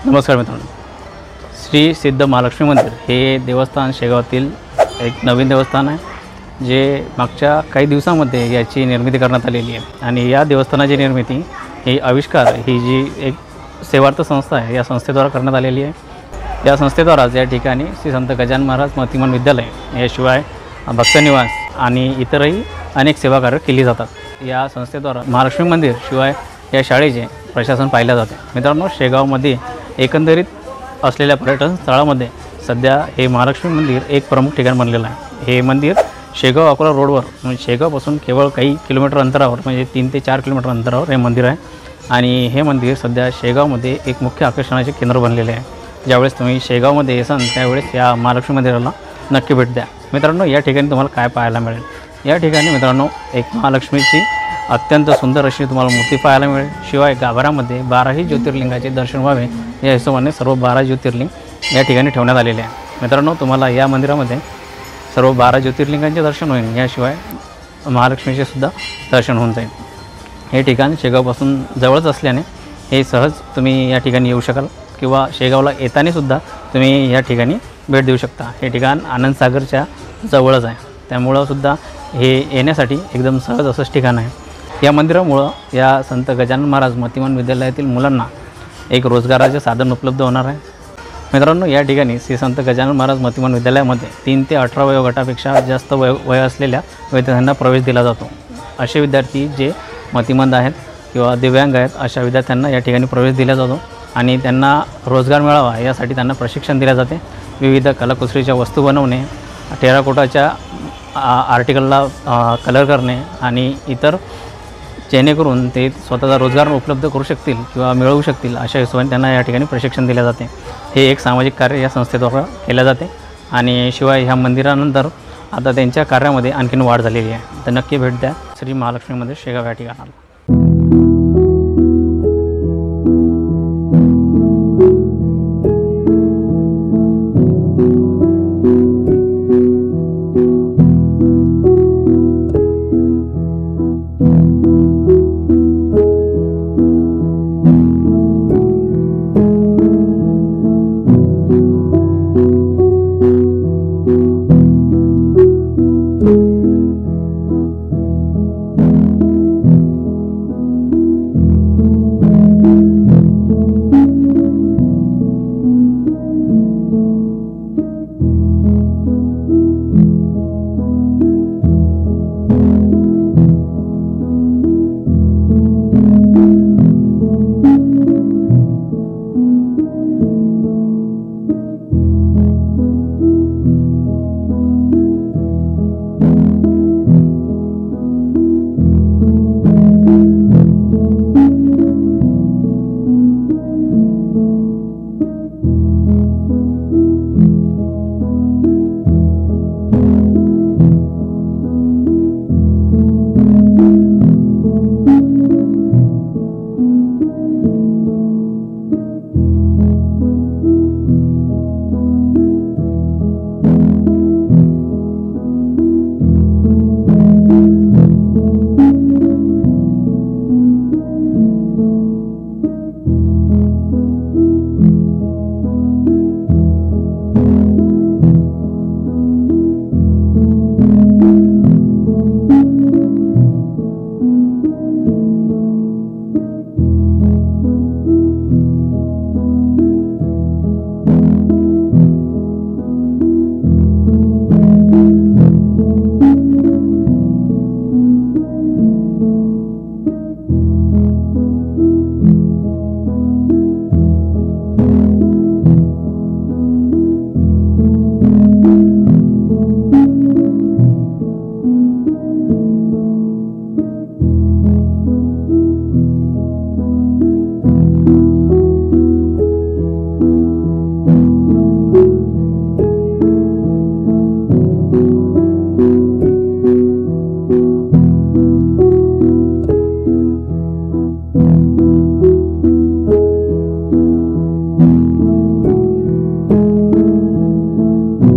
नमस्कार मित्रांनो, श्री सिद्ध महालक्ष्मी मंदिर हे देवस्थान शेगावातील एक नवीन देवस्थान आहे जे मागच्या काही दिवसांमध्ये याची निर्मिती करण्यात आलेली आहे। आणि या देवस्थानाची निर्मिती ही आविष्कार ही जी एक सेवार्थ संस्था आहे या संस्थेद्वारा करण्यात आलेली आहे। या संस्थेद्वाराच या ठिकाणी श्री संत गजानन महाराज मतिमन विद्यालय याशिवाय भक्तनिवास आणि इतरही अनेक सेवा कार्य केली जातात। या संस्थेद्वारा महालक्ष्मी मंदिर शिवाय या शाळेचे प्रशासन पाहिलं जाते। मित्रांनो, शेगावमध्ये एकंदरीत असलेल्या पर्यटन स्थळामध्ये सध्या हे महालक्ष्मी मंदिर एक प्रमुख ठिकाण बनलेलं आहे। हे मंदिर शेगाव अकोला रोडवर म्हणजे शेगावपासून केवळ काही किलोमीटर अंतरावर म्हणजे 3 ते 4 किलोमीटर अंतरावर हे मंदिर आहे। आणि हे मंदिर सध्या शेगावमध्ये एक मुख्य आकर्षणाचे केंद्र बनलेले आहे। ज्यावेळेस तुम्ही शेगावमध्ये येसाल त्यावेळेस या महालक्ष्मी मंदिराला नक्की भेट द्या। मित्रांनो, या ठिकाणी तुम्हाला काय पाहायला मिळेल? या ठिकाणी मित्रांनो एक महालक्ष्मीची अत्यंत सुंदर अशी तुम्हाला मूर्ती पाहायला मिळेल। शिवाय गाभाऱ्यामध्ये 12ही ज्योतिर्लिंगाचे दर्शन व्हावे या हिशोबाने सर्व 12 ज्योतिर्लिंग या ठिकाणी ठेवण्यात आलेले आहे। मित्रांनो, तुम्हाला या मंदिरामध्ये सर्व 12 ज्योतिर्लिंगांचे दर्शन होईल, याशिवाय महालक्ष्मीचे सुद्धा दर्शन होऊन जाईल। हे ठिकाण शेगावपासून जवळच असल्याने हे सहज तुम्ही या ठिकाणी येऊ शकाल किंवा शेगावला येताना सुद्धा तुम्ही या ठिकाणी भेट देऊ शकता। हे ठिकाण आनंदसागरच्या जवळच आहे, त्यामुळं सुद्धा हे येण्यासाठी एकदम सहज असंच ठिकाण आहे। या मंदिरामुळं या संत गजानन महाराज मतिमन विद्यालयातील मुलांना एक रोजगाराचे साधन उपलब्ध होणार आहे। मित्रांनो, या ठिकाणी श्री संत गजानन महाराज मतिमन विद्यालयामध्ये 3 ते 18 वयोगटापेक्षा जास्त वय असलेल्या विद्यार्थ्यांना प्रवेश दिला जातो। असे विद्यार्थी जे मतिमंद आहेत किंवा दिव्यांग आहेत अशा विद्यार्थ्यांना या ठिकाणी प्रवेश दिला जातो आणि त्यांना रोजगार मिळावा यासाठी त्यांना प्रशिक्षण दिले जाते। विविध कलाकुसरीच्या वस्तू बनवणे, टेराकोटाच्या आर्टिकलला कलर करणे आणि इतर जेणेकरून ते स्वतःचा रोजगार उपलब्ध करू शकतील किंवा मिळवू शकतील अशा हिशोबाने त्यांना या ठिकाणी प्रशिक्षण दिले जाते। हे एक सामाजिक कार्य या संस्थेद्वारा केले जाते आणि शिवाय ह्या मंदिरानंतर आता त्यांच्या कार्यामध्ये आणखीन वाढ झालेली आहे। तर नक्की भेट द्या श्री महालक्ष्मी मंदिर शेगाव या ठिकाणाला।